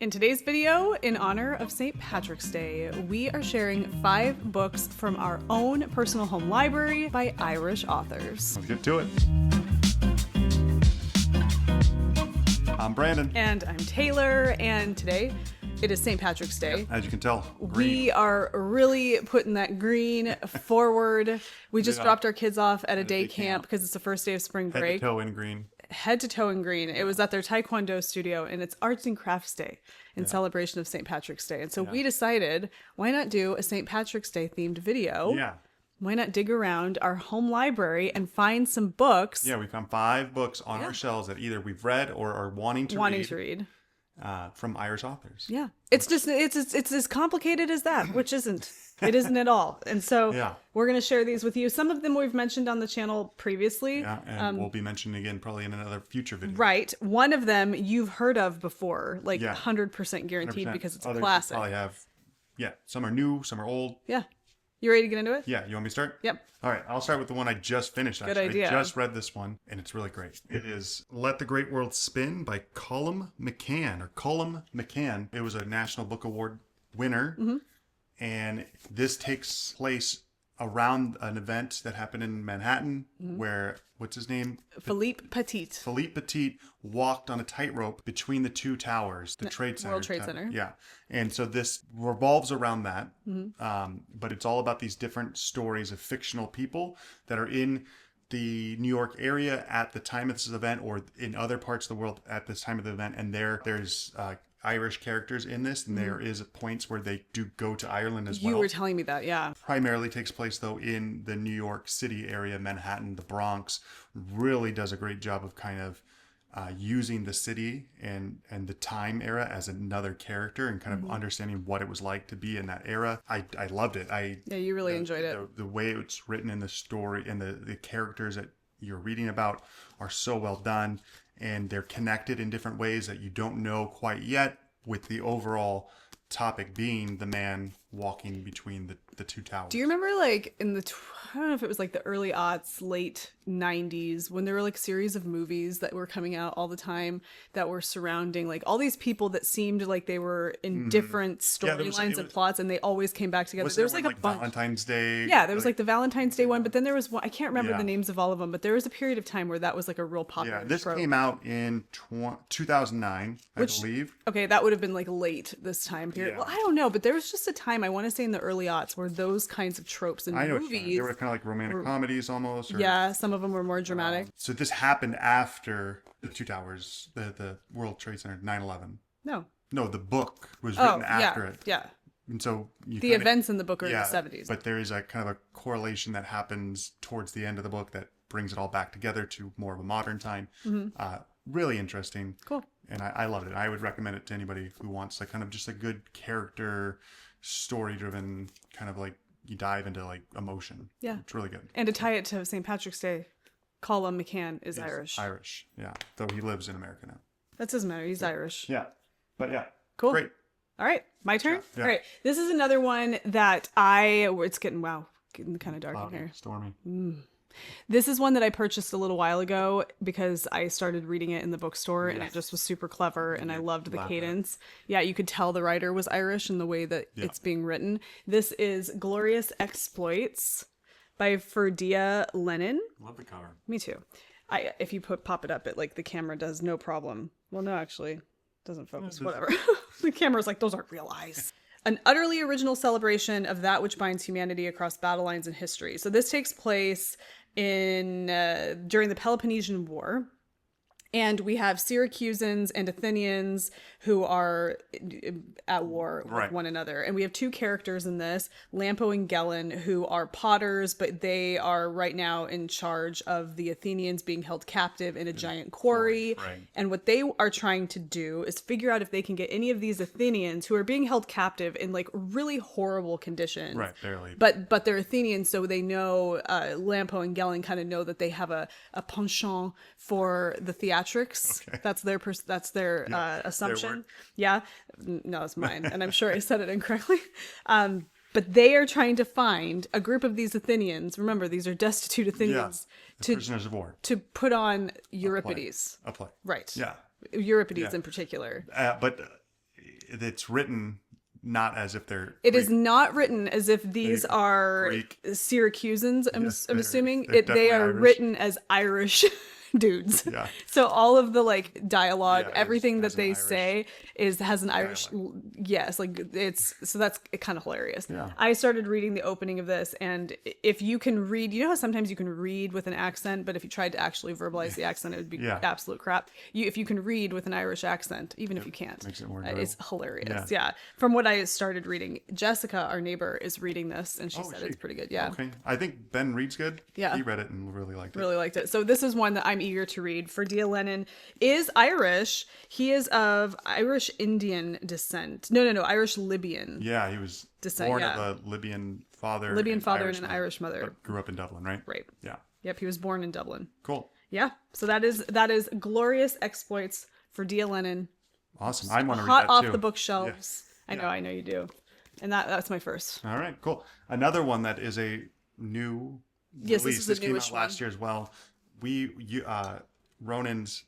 In today's video, in honor of St. Patrick's Day, we are sharing 5 books from our own personal home library by Irish authors. Let's get to it. I'm Brandon. And I'm Taylor, and today it is St. Patrick's Day. As you can tell, green. We are really putting that green forward. We just dropped our kids off at a day camp because it's the first day of spring break. Head to toe in green. Head to toe in green. It was at their Taekwondo studio, and it's Arts and Crafts Day in celebration of St. Patrick's Day. And so we decided, why not do a St. Patrick's Day themed video? Yeah. Why not dig around our home library and find some books? Yeah, we found 5 books on our shelves that either we've read or are wanting to read. From Irish authors. Yeah. It's as complicated as that, which isn't. It isn't at all. And so we're going to share these with you. Some of them we've mentioned on the channel previously. Yeah, and we'll be mentioning again probably in another future video. Right. One of them you've heard of before, like 100% guaranteed 100%. Because it's a classic. Probably have, some are new, some are old. Yeah. You ready to get into it? Yeah. You want me to start? Yep. All right. I'll start with the one I just finished. Good idea. I just read this one, and it's really great. It is Let the Great World Spin by Colum McCann. It was a National Book Award winner, and this takes place around an event that happened in Manhattan where, what's his name? Philippe Petit walked on a tightrope between the 2 towers, the Trade Center. World Trade Center. Yeah. And so this revolves around that. But it's all about these different stories of fictional people that are in the New York area at the time of this event or in other parts of the world at this time of the event. And there's Irish characters in this, and there is points where they do go to Ireland as well. You were telling me that, yeah. Primarily takes place, though, in the New York City area, Manhattan, the Bronx. Really does a great job of kind of using the city and the time era as another character and kind of understanding what it was like to be in that era. I loved it. You really enjoyed it. The way it's written in the story and the characters that you're reading about are so well done. And they're connected in different ways that you don't know quite yet, with the overall topic being the man walking between the 2 towers. Do you remember, like, in the, I don't know if it was like the early aughts, late 90s, when there were like series of movies that were coming out all the time that were surrounding like all these people that seemed like they were in different storylines and plots, and they always came back together. There was like a bunch. Valentine's Day. Yeah, there was like the Valentine's Day one, but then there was one, I can't remember the names of all of them, but there was a period of time where that was like a real popular this trope. came out in 2009, I believe. Okay, that would have been like late this time period. Well, I don't know, but there was just a time, I want to say in the early aughts, where those kinds of tropes in movies. They were kind of like romantic comedies almost. Yeah, some of them were more dramatic. So this happened after the 2 towers, the World Trade Center, 9/11. No, the book was written after it. Yeah. And so the events in the book are in the 70s. But there is a kind of a correlation that happens towards the end of the book that brings it all back together to more of a modern time. Really interesting. Cool. And I loved it. I would recommend it to anybody who wants like kind of just a good character, story-driven kind of like you dive into like emotion. Yeah. It's really good. And to tie it to St. Patrick's Day, Colum McCann is Irish. Irish, yeah. Though he lives in America now. That doesn't matter. He's Irish. Yeah. But yeah. Cool. Great. All right. My turn? Yeah. All right. This is another one that it's getting kind of dark in here. Stormy. This is one that I purchased a little while ago because I started reading it in the bookstore and it just was super clever and I loved the cadence. Yeah, you could tell the writer was Irish in the way that it's being written. This is Glorious Exploits by Ferdia Lennon. Love the cover. Me too. If you pop it up, the camera does no problem. Well, no, actually, it doesn't focus. Whatever. The camera's like, those aren't real eyes. An utterly original celebration of that which binds humanity across battle lines and history. So this takes place during the Peloponnesian War. And we have Syracusans and Athenians who are at war with one another. And we have 2 characters in this, Lampo and Gellin, who are potters, but they are right now in charge of the Athenians being held captive in a giant quarry. And what they are trying to do is figure out if they can get any of these Athenians who are being held captive in like really horrible conditions. Right, barely. But they're Athenians, so they know, Lampo and Gellin kind of know that they have a penchant for the theatrics. Okay. That's their assumption. Yeah. No, it's mine. And I'm sure I said it incorrectly. But they are trying to find a group of these Athenians. Remember, these are destitute Athenians. Prisoners of war. To put on Euripides. A play. Right. Yeah. Euripides in particular. But it's written not as if they're It is not written as if these are Greek. Syracusans. I'm assuming they're they are definitely Irish. written as Irish dudes. Yeah. So all of the like dialogue, Yeah, everything has that an they Irish say has an Irish. Yes, like that's kind of hilarious. Yeah. I started reading the opening of this, and if you can read, you know how sometimes you can read with an accent, but if you tried to actually verbalize the accent, it would be Yeah. absolute crap. If you can read with an Irish accent, even if you can't, makes it more it's hilarious. Yeah. Yeah. From what I started reading, Jessica, our neighbor, is reading this, and she Oh, said she? it's pretty good. Yeah. Okay. I think Ben reads good. Yeah. He read it and really liked it. Really liked it. So this is one that I'm eager to read. Ferdia Lennon is Irish. He is of Irish Indian descent. No, Irish Libyan. Yeah, he was Descent, born yeah. of a Libyan father. Libyan father and an mother, Irish mother. but grew up in Dublin, right? Right. Yeah. Yep, he was born in Dublin. Cool. Yeah. So that is glorious exploits for Dia Lennon. Awesome. I want to read Hot that off too. the bookshelves. Yeah. I know you do. And that's my first. All right, cool. Another one that is a new Yes, release. this is a came newish out last year as well. Ronan's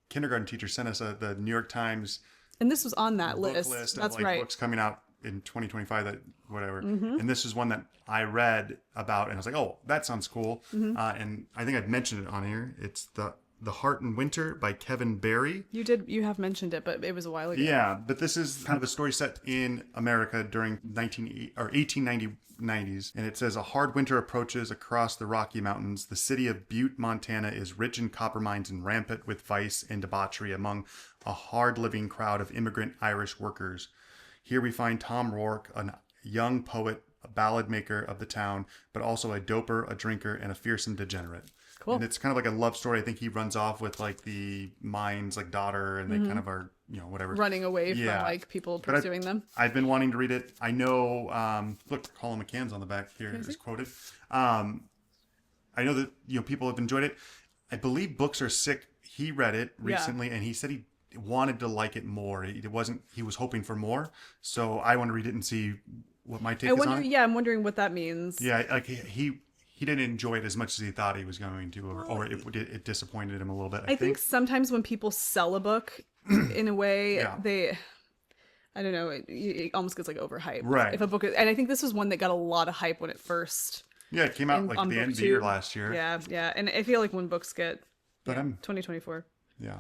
kindergarten teacher sent us the New York Times And this was on that book list. list That's of like right. books coming out in 2025 that whatever. Mm-hmm. And this is one that I read about and I was like, oh, that sounds cool. Mm-hmm. And I think I've mentioned it on here. It's the Heart in Winter by Kevin Barry. You have mentioned it, but it was a while ago. Yeah, but this is kind of a story set in America during 1890s, and it says a hard winter approaches across the Rocky Mountains. The city of Butte, Montana is rich in copper mines and rampant with vice and debauchery among a hard-living crowd of immigrant Irish workers. Here we find Tom Rourke, a young poet, a ballad maker of the town, but also a doper, a drinker, and a fearsome degenerate. Cool. And it's kind of like a love story. I think he runs off with like the mine's like daughter, and they kind of are, whatever. Running away from Yeah. like people But pursuing them. I've been wanting to read it. I know, look, Colin McCann's on the back here is quoted. I know that, people have enjoyed it. I believe Books Are Sick. He read it recently and he said he wanted to like it more. He was hoping for more. So I want to read it and see what my take is on it. Yeah, I'm wondering what that means. Yeah, like he didn't enjoy it as much as he thought he was going to, or it disappointed him a little bit. I think sometimes when people sell a book, in a way, Yeah. I don't know, it almost gets like overhyped. Right. If a book, and I think this was one that got a lot of hype when it first. Yeah, it came out like at the end of the year last year. Yeah, and I feel like when books get. But 2024. Yeah,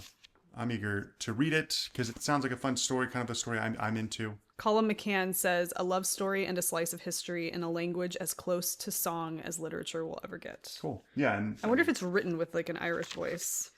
I'm eager to read it because it sounds like a fun story, kind of a story I'm into. Colin McCann says, a love story and a slice of history in a language as close to song as literature will ever get. Cool. Yeah, and I wonder if it's written with like an Irish voice.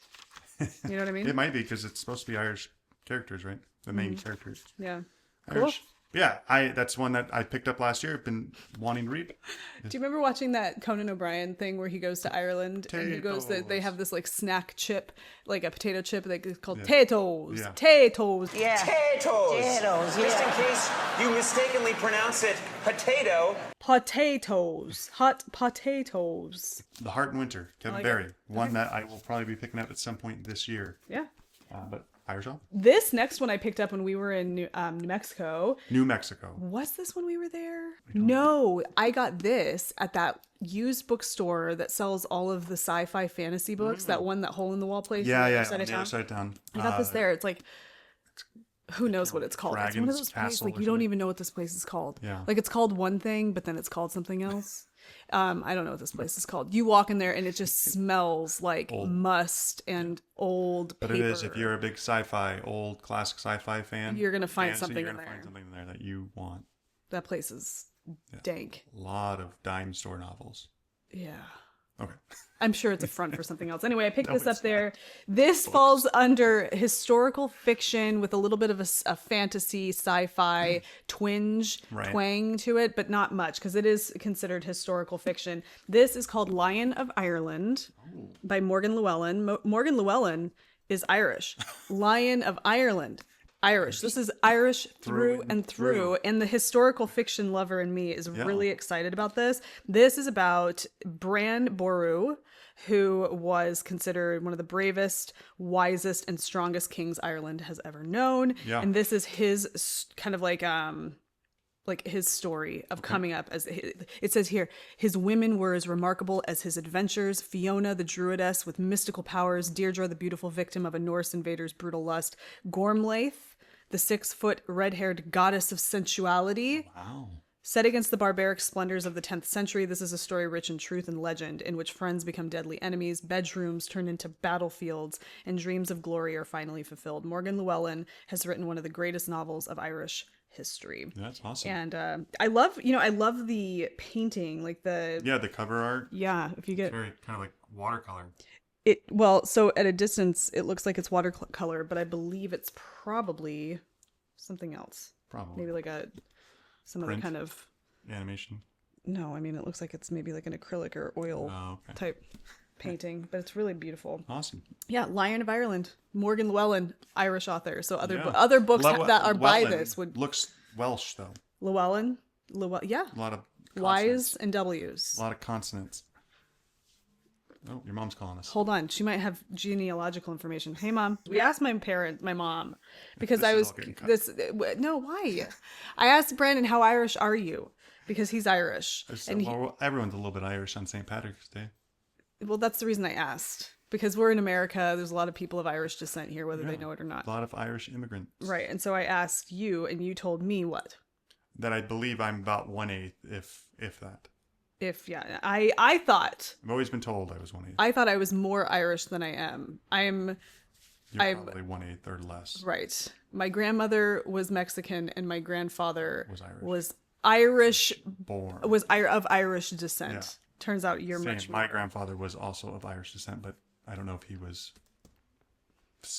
You know what I mean? it might be because it's supposed to be Irish characters, right? The main characters. Yeah. Cool. Irish. Yeah, that's one that I picked up last year. I've been wanting to read. Do you remember watching that Conan O'Brien thing where he goes to Ireland and he goes that they have this like snack chip, like a potato chip that is called Tatoes. Yeah. Tatoes. Yeah. Potatoes. Just in case you mistakenly pronounce it potato. Potatoes. Hot potatoes. The Heart in Winter, Kevin like Barry. One that I will probably be picking up at some point this year. Yeah. But Irish all? This next one I picked up when we were in New Mexico. New Mexico. Was this when we were there? No, I got this at that used bookstore that sells all of the sci-fi fantasy books. That one, that hole in the wall place. Yeah, on the on other side of the town. other side of town. I got this there. It's like, who knows what it's called? It's one of Dragon's those places Castle like or you don't something. even know what this place is called. Yeah. Like it's called one thing, but then it's called something else. I don't know what this place is called. You walk in there and it just smells like must and old But paper. it is, if you're a big old classic sci-fi fan, You're gonna find fantasy, something you're in gonna there. find something in there that you want. That place is dank. A lot of dime store novels. Yeah. Okay. I'm sure it's a front for something else. Anyway, I picked this it's up there. This falls under historical fiction with a little bit of a fantasy sci-fi twang to it, but not much because it is considered historical fiction. This is called Lion of Ireland by Morgan Llewellyn. Morgan Llewellyn is Irish. Lion of Ireland. Irish. This is Irish through and through. And the historical fiction lover in me is really excited about this. This is about Bran Boru, who was considered one of the bravest, wisest, and strongest kings Ireland has ever known. Yeah. And this is his kind of like his story of coming up as it says here, his women were as remarkable as his adventures. Fiona, the druidess with mystical powers, Deirdre, the beautiful victim of a Norse invader's brutal lust, Gormlaith, the 6-foot red-haired goddess of sensuality. Wow. Set against the barbaric splendors of the 10th century, this is a story rich in truth and legend, in which friends become deadly enemies, bedrooms turn into battlefields, and dreams of glory are finally fulfilled. Morgan Llewellyn has written one of the greatest novels of Irish history. That's awesome. And I love the painting, like the cover art. Yeah, if you get Very kind of like watercolor. So at a distance, it looks like it's watercolor, but I believe it's probably something else. Probably. Maybe like some other kind of animation. No, I mean, it looks like it's maybe like an acrylic or oil type painting, but it's really beautiful. Awesome. Yeah, Lion of Ireland, Morgan Llewellyn, Irish author. So other books that are by this looks Welsh though. Llewellyn, yeah. A lot of Y's and W's. A lot of consonants. Oh, your mom's calling us. Hold on, she might have genealogical information. Hey, Mom. We asked my mom, because no, why? I asked Brandon, how Irish are you? Because he's Irish. Everyone's a little bit Irish on St. Patrick's Day. Well, that's the reason I asked. Because we're in America, there's a lot of people of Irish descent here, whether they know it or not. A lot of Irish immigrants. Right, and so I asked you, and you told me what? That I believe I'm about 1/8, if that. I thought. I've always been told I was 1/8. I thought I was more Irish than I am. You're probably 1/8 or less. Right. My grandmother was Mexican, and my grandfather was Irish. Born. Was of Irish descent. Yeah. Turns out you're much more. My grandfather was also of Irish descent, but I don't know if he was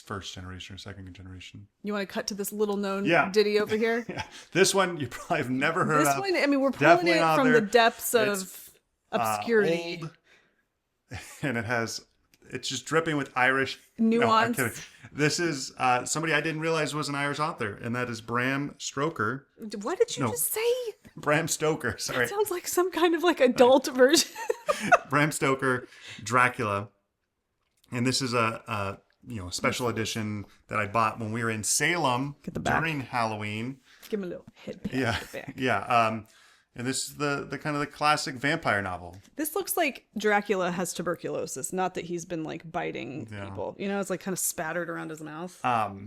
first generation or second generation. You want to cut to this little known ditty over here? Yeah. This one you probably have never heard of. This one, I mean, we're pulling it from the depths of obscurity. Old, and it's just dripping with Irish nuance. No, I'm kidding. This is somebody I didn't realize was an Irish author, and that is Bram Stoker. What did you just say? Bram Stoker, sorry. That sounds like some kind of like adult version. Bram Stoker, Dracula. And this is a special edition that I bought when we were in Salem during Halloween. Give him a little head pat. Yeah, yeah. And this is the kind of the classic vampire novel. This looks like Dracula has tuberculosis, not that he's been like biting people. It's like kind of spattered around his mouth. But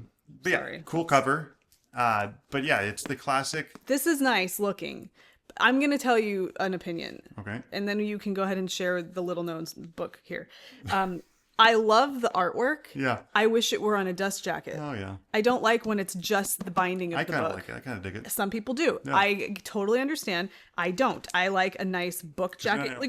yeah, cool cover. But yeah, it's the classic. This is nice looking. I'm going to tell you an opinion. Okay. And then you can go ahead and share the little known book here. I love the artwork. Yeah. I wish it were on a dust jacket. Oh, yeah. I don't like when it's just the binding of the book. I kind of like it. I kind of dig it. Some people do. Yeah. I totally understand. I don't. I like a nice book jacket.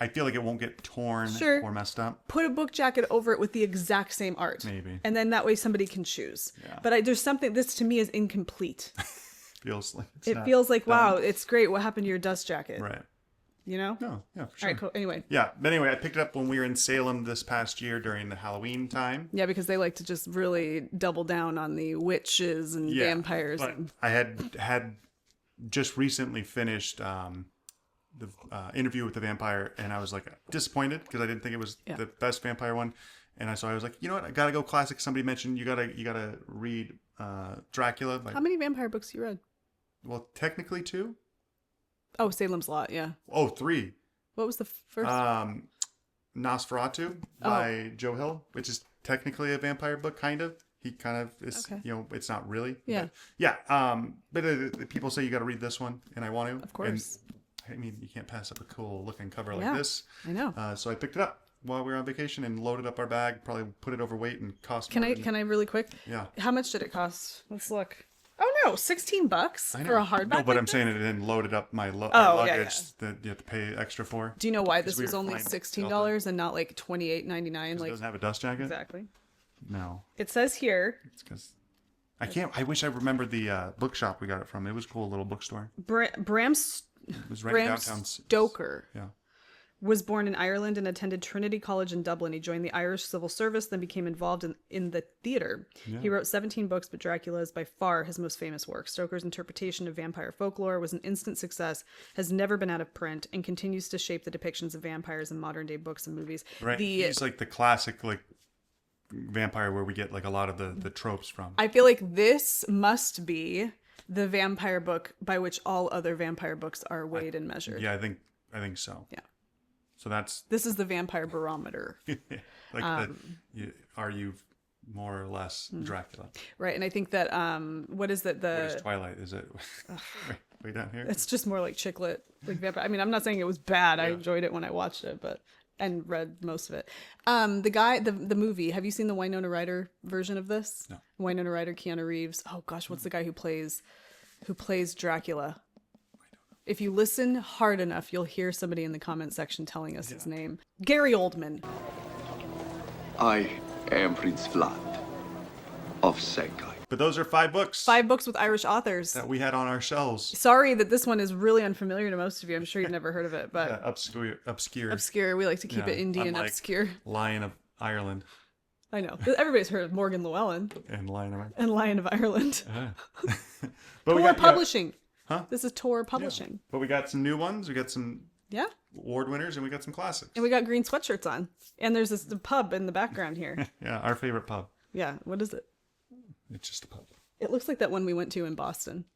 I feel like it won't get torn or messed up. Put a book jacket over it with the exact same art. Maybe. And then that way somebody can choose. Yeah. But there's something, this to me is incomplete. feels like wow, it's great. What happened to your dust jacket? Right. No, yeah, for sure. All right, cool. Anyway. Yeah, but anyway, I picked it up when we were in Salem this past year during the Halloween time. Yeah, because they like to just really double down on the witches and vampires. But I had just recently finished the interview with the vampire, and I was like disappointed because I didn't think it was the best vampire one. And so I was like, you know what, I gotta go classic. Somebody mentioned you gotta read Dracula. How many vampire books you read? Well, technically 2. Oh, Salem's Lot, yeah. Oh, 3. What was the first? Nosferatu by Joe Hill, which is technically a vampire book, kind of. He kind of is, it's not really. Yeah. But people say you got to read this one, and I want to. Of course. And, I mean, you can't pass up a cool looking cover like this. I know. So I picked it up while we were on vacation and loaded up our bag. Probably put it overweight and cost. Can I really quick? Yeah. How much did it cost? Let's look. Oh no, $16 for a hardback. No, but I'm saying it didn't loaded up my luggage that you have to pay extra for. Do you know why this was only $16 and not like $28.99? Like, it doesn't have a dust jacket. Exactly. No. It says here. It's because I wish I remembered the bookshop we got it from. It was a cool little bookstore. Bram It was right downtown. Stoker. Yeah. Was born in Ireland and attended Trinity College in Dublin. He joined the Irish Civil Service, then became involved in the theater. Yeah. He wrote 17 books, but Dracula is by far his most famous work. Stoker's interpretation of vampire folklore was an instant success, has never been out of print, and continues to shape the depictions of vampires in modern-day books and movies. Right. He's like the classic vampire where we get like a lot of the tropes from. I feel like this must be the vampire book by which all other vampire books are weighed and measured. Yeah, I think so. Yeah. So this is the vampire barometer. are you more or less Dracula. Right, and I think that what is that? What is Twilight? Is it way down here? It's just more like chick lit, like vampire. I mean, I'm not saying it was bad. I enjoyed it when I watched it, and read most of it. The movie. Have you seen the Winona Ryder version of this? No. Winona Ryder, Keanu Reeves. Oh gosh, what's the guy who plays Dracula? If you listen hard enough, you'll hear somebody in the comment section telling us his name. Gary Oldman. I am Prince Vlad of Shanghai. But those are 5 books. 5 books with Irish authors. That we had on our shelves. Sorry that this one is really unfamiliar to most of you. I'm sure you've never heard of it, but Obscure. obscure. We like to keep it indie and obscure. Lion of Ireland. I know. Everybody's heard of Morgan Llewellyn And Lion of Ireland. and Lion of Ireland. But Tor Publishing. Huh? This is Tor Publishing. Yeah. But we got some new ones. We got some Yeah. award winners, and we got some classics. And we got green sweatshirts on. And there's the pub in the background here. Yeah, our favorite pub. Yeah. What is it? It's just a pub. It looks like that one we went to in Boston.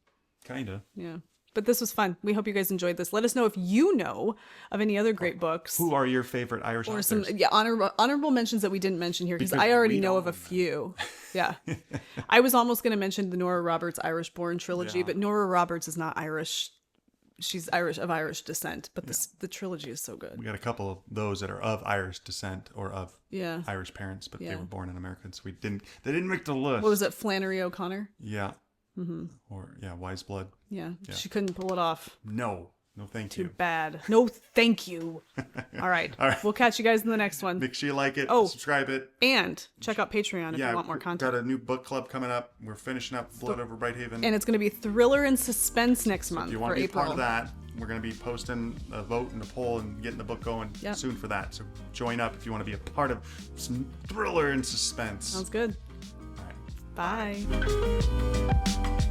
Kinda. Yeah. But this was fun. We hope you guys enjoyed this. Let us know if you know of any other great books. Who are your favorite Irish Or authors? some honorable mentions that we didn't mention here because I already know of a few. Yeah. I was almost going to mention the Nora Roberts Irish Born trilogy, but Nora Roberts is not Irish. She's of Irish descent, but the trilogy is so good. We got a couple of those that are of Irish descent or of Yeah. Irish parents, but they were born in America, so they didn't make the list. What was it? Flannery O'Connor? Yeah. Mm-hmm. Or Wise Blood. Yeah. She couldn't pull it off. No, thank you. Too bad. No, thank you. All right. We'll catch you guys in the next one. Make sure you like it, subscribe it. And check out Patreon if you want more content. Got a new book club coming up. We're finishing up Blood Over Brighthaven. And it's going to be thriller and suspense next month If you want for to be April. part of that, we're going to be posting a vote and a poll and getting the book going soon for that. So join up if you want to be a part of some thriller and suspense. Sounds good. All right. Bye.